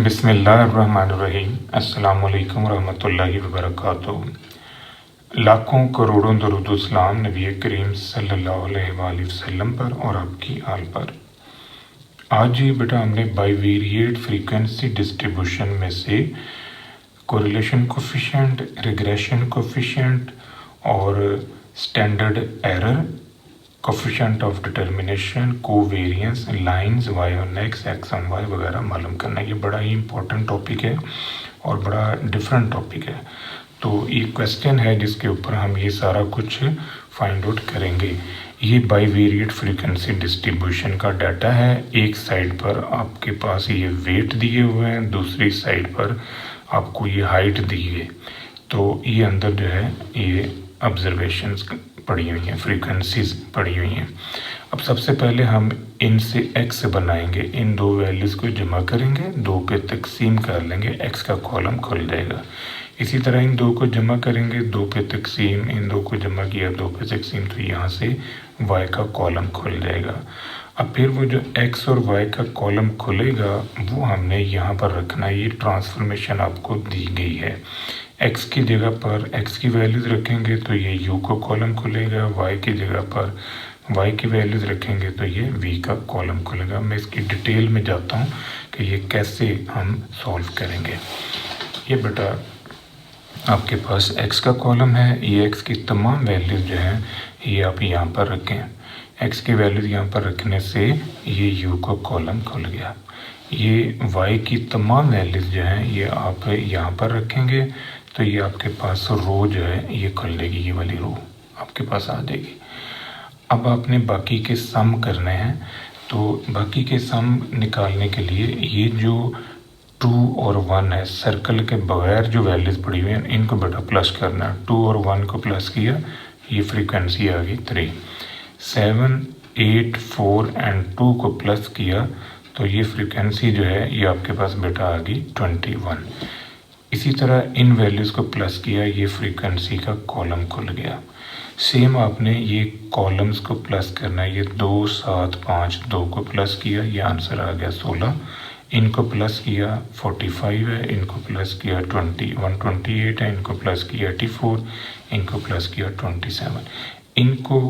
बिस्मिल्लाहिर्रहमानिर्रहीम। अस्सलामु अलैकुम रहमतुल्लाहि वबरकातुहू। लाखों करोड़ों दरूद सलाम नबी करीम सल्लल्लाहु अलैहि वसल्लम पर और आपकी आल पर। आज ये बेटा हमने बाइवेरिएट फ्रीक्वेंसी डिस्ट्रीब्यूशन में से कोरिलेशन कोफिशिएंट, रिग्रेशन कोफिशिएंट और standard error, coefficient of determination, covariance, lines, Y on X, X on Y वगैरह मालूम करना। ये बड़ा ही इंपॉर्टेंट टॉपिक है और बड़ा डिफरेंट टॉपिक है। तो ये क्वेश्चन है जिसके ऊपर हम ये सारा कुछ फाइंड आउट करेंगे। ये बाइवेरिएट फ्रीक्वेंसी डिस्ट्रीब्यूशन का डाटा है। एक साइड पर आपके पास ये वेट दिए हुए हैं, दूसरी साइड पर आपको ये हाइट दी है। तो ये अंदर जो है ये ऑब्जर्वेशंस पड़ी हुई हैं, फ्रीक्वेंसीज पड़ी हुई हैं। अब सबसे पहले हम इनसे एक्स बनाएंगे, इन दो वैल्यूज़ को जमा करेंगे, दो पे तकसीम कर लेंगे, एक्स का कॉलम खुल जाएगा। इसी तरह इन दो को जमा करेंगे, दो पे तकसीम, इन दो को जमा किया, दो पे तकसीम, तो यहाँ से वाई का कॉलम खुल जाएगा। अब फिर वो जो एक्स और वाई का कॉलम खुलेगा वो हमने यहाँ पर रखना है। ये ट्रांसफॉर्मेशन आपको दी गई है। एक्स की जगह पर एक्स की वैल्यूज़ रखेंगे तो ये यू का कॉलम खुलेगा, वाई की जगह पर वाई की वैल्यूज़ रखेंगे तो ये वी का कॉलम खुलेगा। मैं इसकी डिटेल में जाता हूँ कि ये कैसे हम सॉल्व करेंगे। ये बेटा आपके पास एक्स का कॉलम है, ये एक्स की तमाम वैल्यूज़ जो हैं ये आप यहाँ पर रखें। एक्स की वैल्यूज़ यहाँ पर रखने से ये यू का कॉलम खुल गया। ये वाई की तमाम वैल्यूज़ जो हैं ये आप यहाँ पर रखेंगे तो ये आपके पास रो जो है ये खुल जाएगी, ये वाली रो आपके पास आ जाएगी। अब आपने बाकी के सम करने हैं, तो बाकी के सम निकालने के लिए ये जो 2 और 1 है, सर्कल के बगैर जो वैल्यूज़ पड़ी हुई हैं इनको बेटा प्लस करना है। 2 और 1 को प्लस किया, ये फ्रीक्वेंसी आ गई 3। 7, 8, 4 एंड 2 को प्लस किया तो ये फ्रीक्वेंसी जो है ये आपके पास बेटा आ गई 21। इसी तरह इन वैल्यूज़ को प्लस किया, ये फ्रीक्वेंसी का कॉलम खुल गया। सेम आपने ये कॉलम्स को प्लस करना है। ये 2, 7, 5, 2 को प्लस किया, ये आंसर आ गया 16। इनको प्लस किया 45 है, इनको प्लस किया 128 है, इनको प्लस किया 84, इनको प्लस किया 27। इनको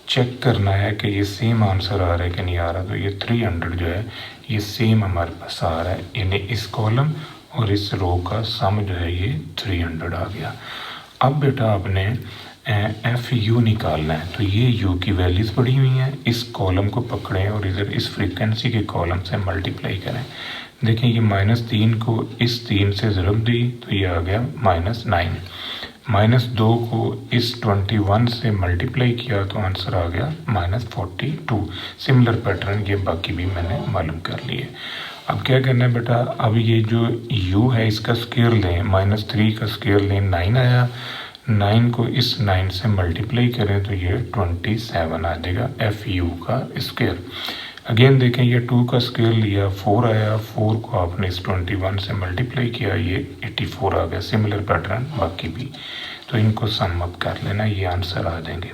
चेक करना है कि ये सेम आंसर आ रहा है कि नहीं आ रहा। तो ये 300 जो है ये सेम हमारे पास आ रहा है, यानी इस कॉलम और इस रो का सम जो है ये 300 आ गया। अब बेटा आपने एफ यू निकालना है, तो ये यू की वैल्यूज़ पड़ी हुई हैं, इस कॉलम को पकड़ें और इधर इस फ्रीक्वेंसी के कॉलम से मल्टीप्लाई करें। देखें ये -3 को इस 3 से ज़रब दी तो ये आ गया -9। -2 को इस 21 से मल्टीप्लाई किया तो आंसर आ गया -42। सिमिलर पैटर्न ये बाकी भी मैंने मालूम कर लिए। अब क्या करना है बेटा, अब ये जो u है इसका स्क्वायर लें, -3 का स्क्वायर लें, 9 आया। 9 को इस 9 से मल्टीप्लाई करें तो ये 27 आ जाएगा एफ यू का स्क्वायर। अगेन देखें ये 2 का स्क्वायर लिया, 4 आया, 4 को आपने इस 21 से मल्टीप्लाई किया, ये 84 आ गया। सिमिलर पैटर्न बाकी भी, तो इनको सम अप कर लेना, ये आंसर आ जाएंगे।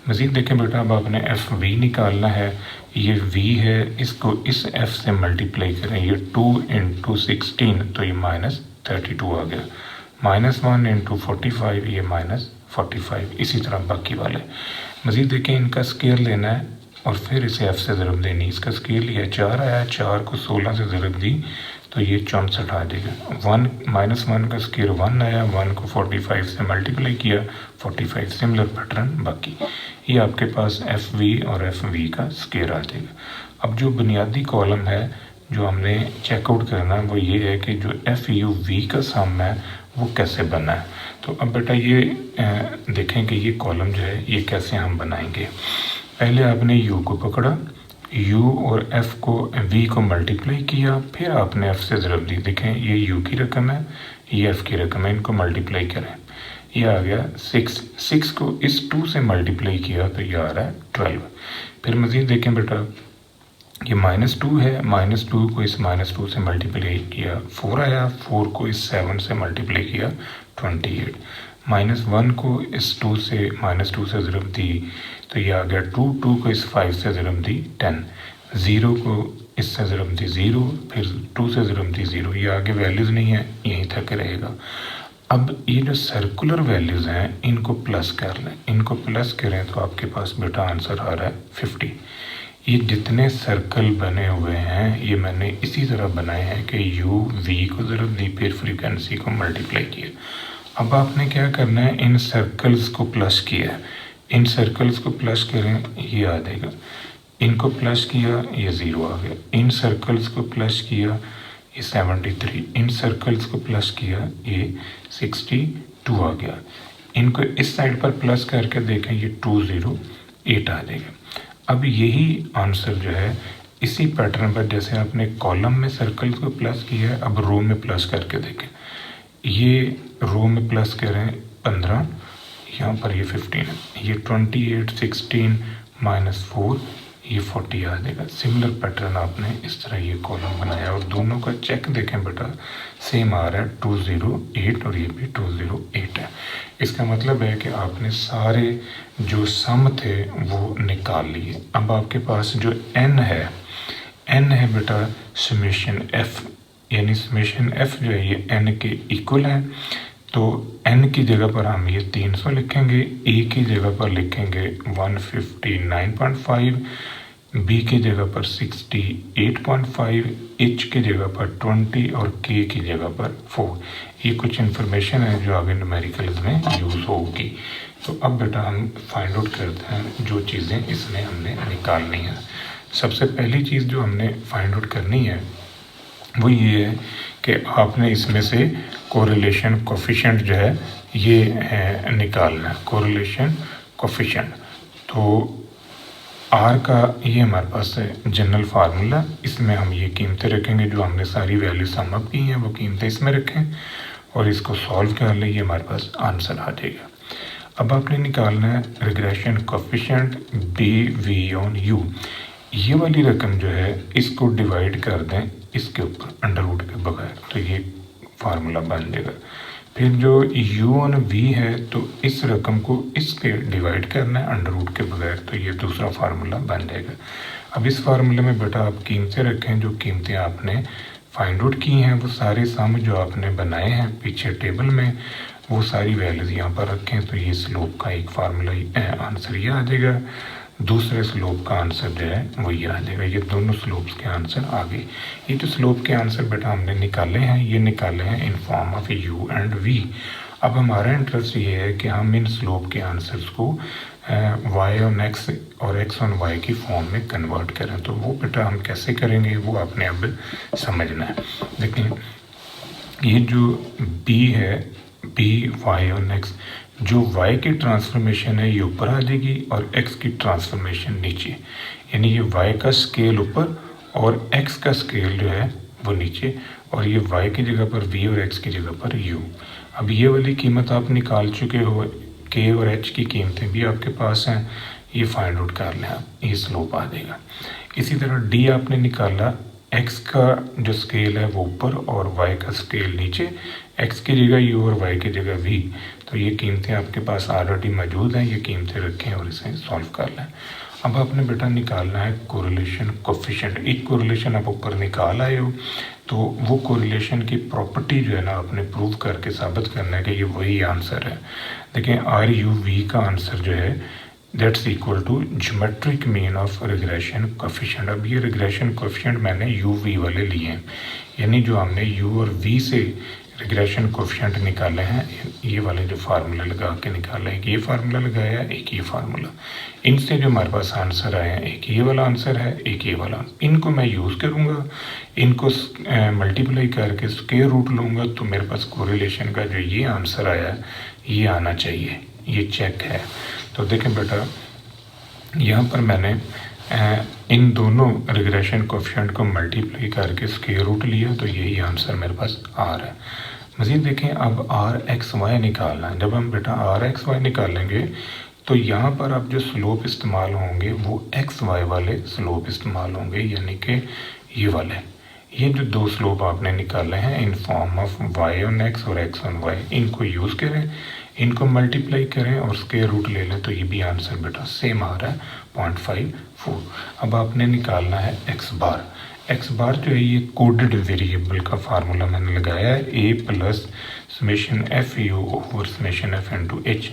मज़ीद देखें बेटा, अब आपने एफ वी निकालना है। ये वी है, इसको इस एफ से मल्टीप्लाई करें, ये 2 × 16 तो ये -32 आ गया। -1 × 45 ये -45। इसी तरह बाकी वाले। मज़ीद देखें इनका स्क्वायर लेना है और फिर इसे एफ से ज़रब देनी। इसका स्क्वायर लिया 4 आया, 4 को 16 से ज़रब दी तो ये 64 आ जाएगा। -1 का स्क्वायर 1 आया, 1 को 45 से मल्टीप्लाई किया 45। सिमिलर पैटर्न बाकी। ये आपके पास एफ वी और एफ वी का स्क्वायर आ जाएगा। अब जो बुनियादी कॉलम है जो हमने चेकआउट करना है वो ये है कि जो एफ यू वी का सम है वो कैसे बना है। तो अब बेटा ये देखें कि ये कॉलम जो है ये कैसे हम बनाएंगे। पहले आपने u को पकड़ा, u और f को v को मल्टीप्लाई किया, फिर आपने f से ज़रब दी। देखें ये u की रकम है, ये f की रकम है, इनको मल्टीप्लाई करें, ये आ गया 6। 6 को इस 2 से मल्टीप्लाई किया तो ये आ रहा है 12। फिर मज़ीद देखें बेटा ये -2 है, -2 को इस -2 से मल्टीप्लाई किया 4 आया, 4 को इस 7 से मल्टीप्लाई किया 28। -1 को इस 2 से -2 से ज़रब दी तो ये आ गया 2 को इस 5 से ज़रब दी 10। ज़ीरो को इससे ज़रब दी ज़ीरो, फिर 2 से ज़रब दी ज़ीरो, ये आगे वैल्यूज़ नहीं है, यहीं तक रहेगा। अब ये जो सर्कुलर वैल्यूज़ हैं इनको प्लस कर लें, इनको प्लस करें तो आपके पास बेटा आंसर आ रहा है 50। ये जितने सर्कल बने हुए हैं ये मैंने इसी तरह बनाए हैं कि u v को ज़रब दी, फिर फ्रीक्वेंसी को मल्टीप्लाई किया। अब आपने क्या करना है, इन सर्कल्स को प्लस किया, इन सर्कल्स को प्लस करें ये आ जाएगा, इनको प्लस किया ये 0 आ गया, इन सर्कल्स को प्लस किया ये 73, इन सर्कल्स को प्लस किया ये 62 आ गया। इनको इस साइड पर प्लस करके देखें ये 208 आ जाएगा। अब यही आंसर जो है इसी पैटर्न पर जैसे आपने कॉलम में सर्कल्स को प्लस किया है, अब रो में प्लस करके देखें, ये रो में प्लस करें 15, यहाँ पर ये 15 है, ये 28, 16 -4 ये 40 आ जाएगा। सिमिलर पैटर्न आपने इस तरह ये कॉलम बनाया और दोनों का चेक देखें बेटा सेम आ रहा है 208 और ये भी 208 है। इसका मतलब है कि आपने सारे जो सम थे वो निकाल लिए। अब आपके पास जो n है बेटा समेशन f, यानी समेशन f जो है ये n के इक्वल है, तो n की जगह पर हम ये 300 लिखेंगे, a की जगह पर लिखेंगे 159.5, b की जगह पर 68.5, h की जगह पर 20 और k की जगह पर 4। ये कुछ इन्फॉर्मेशन है जो आगे न्यूमेरिकल्स में यूज़ होगी। तो अब बेटा हम फाइंड आउट करते हैं जो चीज़ें इसमें हमने निकालनी है। सबसे पहली चीज़ जो हमने फाइंड आउट करनी है वो ये है कि आपने इसमें से कोरिलेशन कोफिशिएंट जो है ये निकालना है, कोरिलेशन कोफिशिएंट। तो आर का ये हमारे पास है जनरल फार्मूला, इसमें हम ये कीमतें रखेंगे जो हमने सारी वैल्यू सम अप की हैं वो कीमतें इसमें रखें और इसको सॉल्व कर ले, ये हमारे पास आंसर आ जाएगा। अब आपने निकालना है regression coefficient B V on U. ये वाली रकम जो है इसको डिवाइड कर दें इसके ऊपर अंडर रूट के बगैर, तो ये फार्मूला बन जाएगा। फिर जो u ऑन v है तो इस रकम को इसके डिवाइड करना है अंडर रूट के बगैर, तो ये दूसरा फार्मूला बन जाएगा। अब इस फार्मूले में बेटा आप कीमतें रखें, जो कीमतें आपने फाइंड आउट की हैं वो सारे सम जो आपने बनाए हैं पीछे टेबल में वो सारी वैल्यूज यहाँ पर रखें, तो ये स्लोप का एक फार्मूला आंसर ये आ जाएगा, दूसरे स्लोप का आंसर जो है वो ये आ जाएगा। ये दोनों स्लोप्स के आंसर आ गए। ये जो स्लोप के आंसर बेटा हमने निकाले हैं ये निकाले हैं in form of u and v। अब हमारा इंटरेस्ट ये है कि हम इन स्लोप के आंसर्स को y ऑन x और x ऑन y की फॉर्म में कन्वर्ट करें, तो वो बेटा हम कैसे करेंगे वो आपने अब समझना है। देखिए ये जो b है b y ऑन x, जो y की ट्रांसफॉर्मेशन है ये ऊपर आ जाएगी और x की ट्रांसफॉर्मेशन नीचे, यानी ये y का स्केल ऊपर और x का स्केल जो है वो नीचे, और ये y की जगह पर v और x की जगह पर u। अब ये वाली कीमत आप निकाल चुके हो, k और h की कीमतें भी आपके पास हैं, ये फाइंड आउट कर लें आप, ये स्लोप आ जाएगा। इसी तरह d आपने निकाला, x का जो स्केल है वो ऊपर और y का स्केल नीचे, x की जगह u और y की जगह v, तो ये कीमतें आपके पास ऑलरेडी मौजूद हैं, ये कीमतें रखें और इसे सॉल्व कर लें। अब आपने बेटा निकालना है कोरिलेशन कोफिशिएंट। एक कोरिलेशन आप ऊपर निकाल आए हो तो वो कोरिलेशन की प्रॉपर्टी जो है ना आपने प्रूव करके साबित करना है कि ये वही आंसर है। देखें आर यू वी का आंसर जो है that's equal to geometric mean of regression coefficient. अब ये रिग्रेशन कोफिशिएंट मैंने यू वी वाले लिए हैं, यानी जो हमने यू और वी से रिग्रेशन कोफिशिएंट निकाले हैं, ये वाले जो फार्मूला लगा के निकाले, एक ये फार्मूला लगाया एक ये फार्मूला, इनसे जो हमारे पास आंसर आए हैं एक ये वाला आंसर है एक ये वाला, इनको मैं यूज़ करूँगा, इनको मल्टीप्लाई करके स्क्वायर रूट लूँगा तो मेरे पास कोरिलेशन का जो ये आंसर आया है ये आना चाहिए, ये चेक है। तो देखें बेटा यहाँ पर मैंने इन दोनों रिग्रेशन कोफिशिएंट को मल्टीप्लाई करके स्क्वायर रूट लिया तो यही आंसर मेरे पास आ रहा है। मज़ीद देखें अब आर एक्स वाई निकालना है। जब हम बेटा आर एक्स वाई निकालेंगे तो यहाँ पर अब जो स्लोप इस्तेमाल होंगे वो एक्स वाई वाले स्लोप इस्तेमाल होंगे, यानी कि ये वाले, ये जो दो स्लोप आपने निकाले हैं in form of Y on X और एक्स ऑन वाई, इनको यूज़ करें, इनको मल्टीप्लाई करें और स्क्वायर रूट ले लें तो ये भी आंसर बेटा सेम आ रहा है 0.54। अब आपने निकालना है एक्स बार। एक्स बार जो है ये कोडेड वेरिएबल का फार्मूला मैंने लगाया है, A plus summation F U over summation F into H.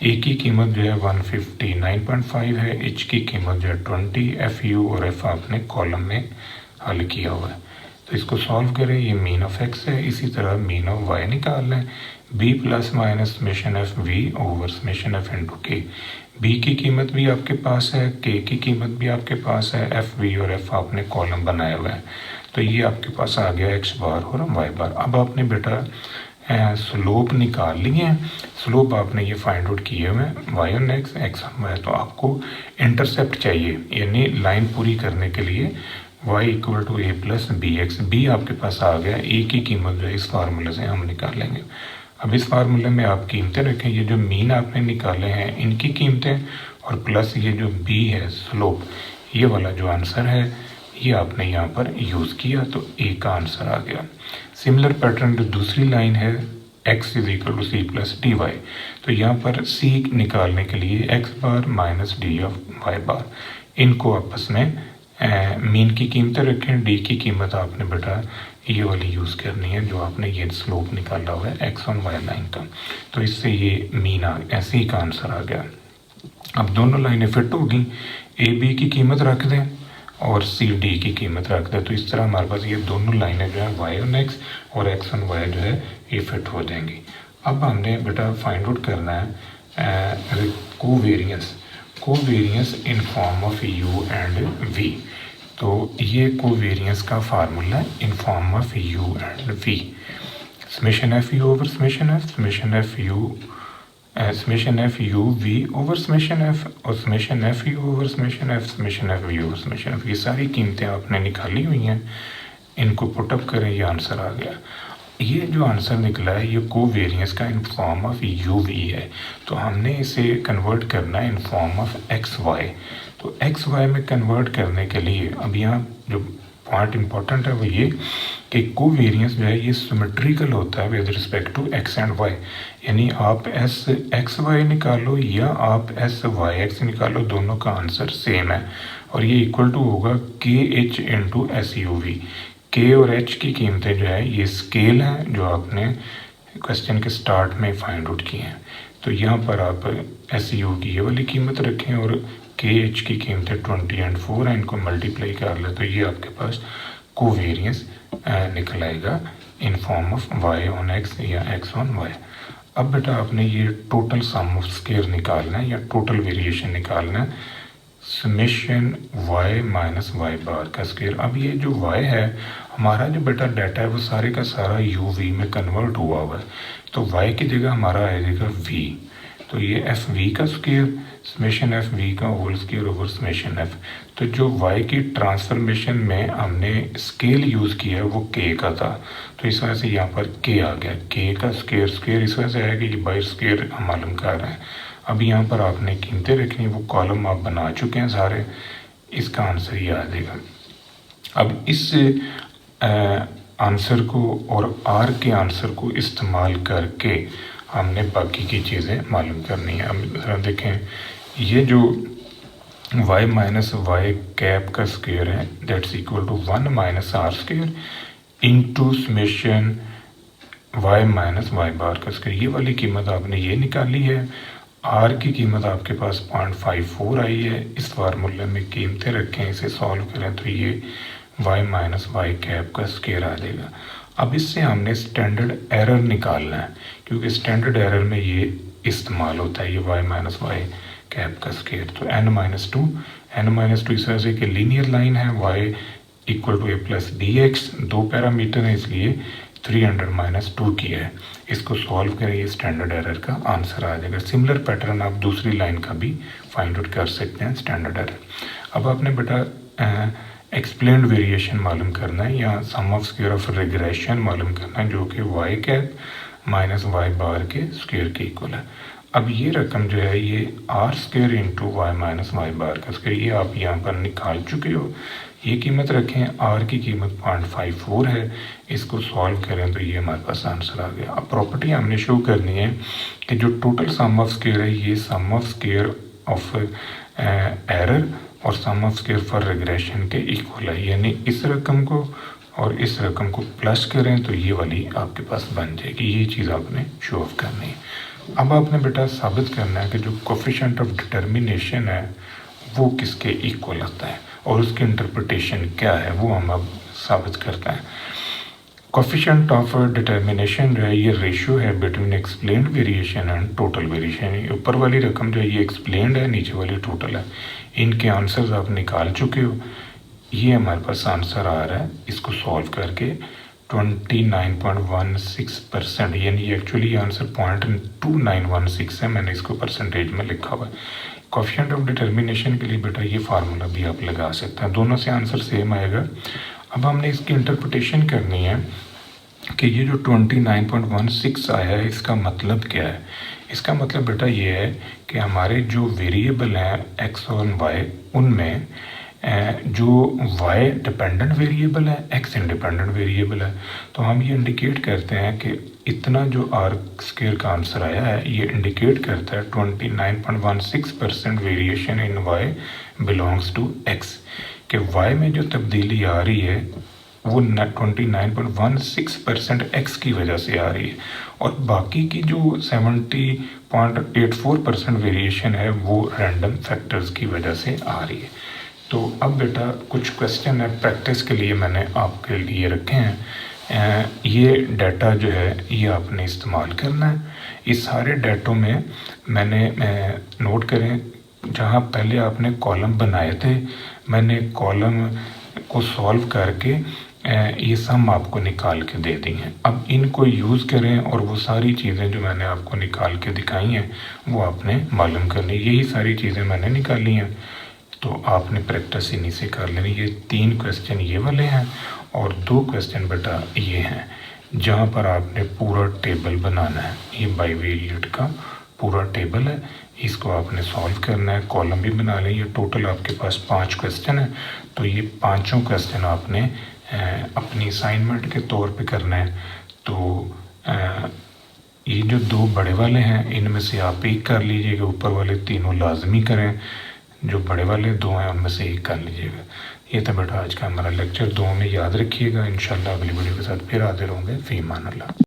A की कीमत जो है 159.5 है, एच की कीमत जो है 20, एफ यू और एफ आपने कॉलम में हल किया हुआ है। तो इसको सॉल्व करें, ये मीन ऑफ एक्स है, इसी तरह मीन ऑफ वाई निकाल लें, B plus minus summation F V over summation F into K. B की कीमत भी आपके पास है, के की कीमत भी आपके पास है, एफ वी और एफ आपने कॉलम बनाया हुआ है, तो ये आपके पास आ गया एक्स बार और वाई बार। अब आपने बेटा स्लोप निकाल लिए हैं, स्लोप आपने ये फाइंड आउट किए हुए हैं Y on X, X on Y. तो आपको इंटरसेप्ट चाहिए, यानी लाइन पूरी करने के लिए y equal to A plus B X. B आपके पास आ गया, ए की कीमत जो है इस फार्मूले से हम निकालेंगे। अब इस फार्मूले में आप कीमतें रखें, ये जो मीन आपने निकाले हैं इनकी कीमतें और प्लस ये जो बी है स्लोप, ये वाला जो आंसर है ये आपने यहाँ पर यूज़ किया, तो ए का आंसर आ गया। सिमिलर पैटर्न जो दूसरी लाइन है x is equal to C plus D Y, तो यहाँ पर c निकालने के लिए x bar minus D of Y bar, इनको आपस में मीन की कीमतें रखें, डी की कीमत आपने बेटा ये वाली यूज़ करनी है जो आपने ये स्लोप निकाला हुआ है एक्स ऑन वाई लाइन का, तो इससे ये मीन ऐसे ही का आंसर आ गया। अब दोनों लाइनें फिट होगी, ए बी की कीमत रख दें और सी डी की कीमत रख दें, तो इस तरह हमारे पास ये दोनों लाइनें जो है वाई ऑन एक्स और एक्स ऑन वाई जो है ये फिट हो जाएंगी। अब हमने बेटा फाइंड आउट करना है covariance, covariance in form of u and v। तो ये कोवेरियंस का formula in form of u and v, summation F U over summation F, summation F U summation F U V over summation F और summation F U over summation F, summation F V over summation F. ये सारी कीमतें आपने निकाली हुई हैं, इनको put up करें, ये आंसर आ गया। ये जो आंसर निकला है ये कोवेरियंस का in form of U V है, तो हमने इसे कन्वर्ट करना है in form of X Y. तो एक्स वाई में कन्वर्ट करने के लिए अब यहाँ जो पॉइंट इंपॉर्टेंट है वो ये कि कोवेरियंस जो है ये सिमेट्रिकल होता है with respect to X and Y, यानी आप एस एक्स वाई निकालो या आप एस वाई एक्स निकालो, दोनों का आंसर सेम है और ये इक्वल टू होगा K H into S U V. K और एच की कीमतें जो है ये स्केल हैं जो आपने क्वेश्चन के स्टार्ट में फाइंड आउट किए हैं, तो यहाँ पर आप एस यू की ये वाली कीमत रखें और के एच की कीमतें 20 एंड 4 हैं, इनको मल्टीप्लाई कर ले तो ये आपके पास कोवेरियंस निकल आएगा in form of Y on X या एक्स ऑन वाई। अब बेटा आपने ये टोटल सम ऑफ स्केयर निकालना है या टोटल वेरिएशन निकालना है, summation y minus Y bar का स्क्वायर। अब ये जो y है हमारा जो बेटा डाटा है वो सारे का सारा u v में कन्वर्ट हुआ हुआ है, तो y की जगह हमारा आ जाएगा v, तो ये एफ वी का स्क्वायर समेशन एफ वी का whole square over summation F. तो जो y की ट्रांसफॉर्मेशन में हमने स्केल यूज़ किया है वो k का था, तो इस वजह से यहाँ पर k आ गया, k का स्क्वायर स्क्वायर इस वजह से है कि बाई स्क्वायर हम मालूम कर रहे हैं। अब यहाँ पर आपने कीमतें रखनी, वो कॉलम आप बना चुके हैं सारे, इसका आंसर ही आ जाएगा। अब इस आंसर को और आर के आंसर को इस्तेमाल करके हमने बाकी की चीज़ें मालूम करनी है। अब ज़रा देखें, ये जो y माइनस वाई कैप का स्क्वायर है that's equal to 1 minus R square into summation y minus Y bar का स्क्वायर। ये वाली कीमत आपने ये निकाली है, आर की कीमत आपके पास 0.54 आई है, इस फार्मूले में कीमतें रखें, इसे सॉल्व करें तो ये y माइनस वाई कैप का स्क्वायर आ जाएगा। अब इससे हमने स्टैंडर्ड एरर निकालना है, क्योंकि स्टैंडर्ड एरर में ये इस्तेमाल होता है, ये y माइनस वाई कैप का स्क्वायर। तो n-2 इस वजह से कि लीनियर लाइन है, y equal to A plus D X, दो पैरामीटर है इसलिए 300-2 किया है, इसको सॉल्व करें, ये स्टैंडर्ड एरर का आंसर आ जाएगा। सिमिलर पैटर्न आप दूसरी लाइन का भी फाइंड आउट कर सकते हैं, स्टैंडर्ड एरर। अब आपने बेटा एक्सप्लेन्ड वेरिएशन मालूम करना है या सम ऑफ स्क्वायर ऑफ रिग्रेशन मालूम करना है, जो कि वाई कैप माइनस वाई बार के स्क्वायर के इक्वल है। अब ये रकम जो है ये R square into Y minus Y bar का स्क्वायर, ये आप यहाँ पर निकाल चुके हो। ये कीमत रखें, आर की कीमत 0.54 है। इसको सॉल्व करें तो ये हमारे पास आंसर आ गया। अब प्रॉपर्टी हमने शो करनी है कि जो टोटल सम ऑफ स्क्वायर है ये सम ऑफ स्क्वायर ऑफ एरर और सम ऑफ स्क्वायर फॉर रिग्रेशन के इक्वल है, यानी इस रकम को और इस रकम को प्लस करें तो ये वाली आपके पास बन जाएगी। ये चीज़ आपने शो ऑफ करनी है। अब आपने बेटा साबित करना है कि जो कोफिशिएंट ऑफ डिटर्मिनेशन है वो किसके इक्वल आता है और उसकी इंटरप्रिटेशन क्या है वो हम अब साबित करते हैं। कोफिशिएंट ऑफ डिटर्मिनेशन जो है ये रेशियो है between explained variation and total variation. ऊपर वाली रकम जो है ये एक्सप्लेन्ड है, नीचे वाली टोटल है। इनके आंसर्स आप निकाल चुके हो। ये हमारे पास आंसर आ रहा है, इसको सॉल्व करके 29.16%, यानी एक्चुअली आंसर 0.2916 है, मैंने इसको परसेंटेज में लिखा हुआ है। कोफिशिएंट ऑफ डिटर्मिनेशन के लिए बेटा ये फार्मूला भी आप लगा सकते हैं, दोनों से आंसर सेम आएगा। अब हमने इसकी इंटरप्रिटेशन करनी है कि ये जो 29.16 आया है इसका मतलब क्या है। इसका मतलब बेटा ये है कि हमारे जो वेरिएबल हैं एक्स और वाई, उनमें जो y डिपेंडेंट वेरिएबल है, x इंडिपेंडेंट वेरिएबल है। तो हम ये इंडिकेट करते हैं कि इतना जो आर स्क्वायर का आंसर आया है ये इंडिकेट करता है 29.16% variation in y belongs to x, कि y में जो तब्दीली आ रही है वो 29.16% x की वजह से आ रही है और बाकी की जो 70.84% वेरिएशन है वो रैंडम फैक्टर्स की वजह से आ रही है। तो अब बेटा कुछ क्वेश्चन है प्रैक्टिस के लिए मैंने आपके लिए रखे हैं। ये डाटा जो है ये आपने इस्तेमाल करना है। इस सारे डाटों में मैंने नोट करें, जहाँ पहले आपने कॉलम बनाए थे मैंने कॉलम को सॉल्व करके ये सम आपको निकाल के दे दी हैं। अब इनको यूज़ करें और वो सारी चीज़ें जो मैंने आपको निकाल के दिखाई हैं वो आपने मालूम करनी। यही सारी चीज़ें मैंने निकाली हैं तो आपने प्रैक्टिस इन्हीं से कर लेनी। ये 3 क्वेश्चन ये वाले हैं और 2 क्वेश्चन बेटा ये हैं जहाँ पर आपने पूरा टेबल बनाना है। ये बाइवेरिएट का पूरा टेबल है, इसको आपने सॉल्व करना है, कॉलम भी बना लें। ये टोटल आपके पास 5 क्वेश्चन है तो ये पाँचों क्वेश्चन आपने अपनी असाइनमेंट के तौर पे करना है। तो ये जो 2 बड़े वाले हैं इनमें से आप एक कर लीजिएगा, ऊपर वाले तीनों लाजमी करें, जो बड़े वाले 2 हैं उनमें से एक कर लीजिएगा। ये था बेटा आज का हमारा लेक्चर, 2 में याद रखिएगा। इंशाल्लाह अगली वीडियो के साथ फिर हाजिर होंगे। फी मान अल्लाह।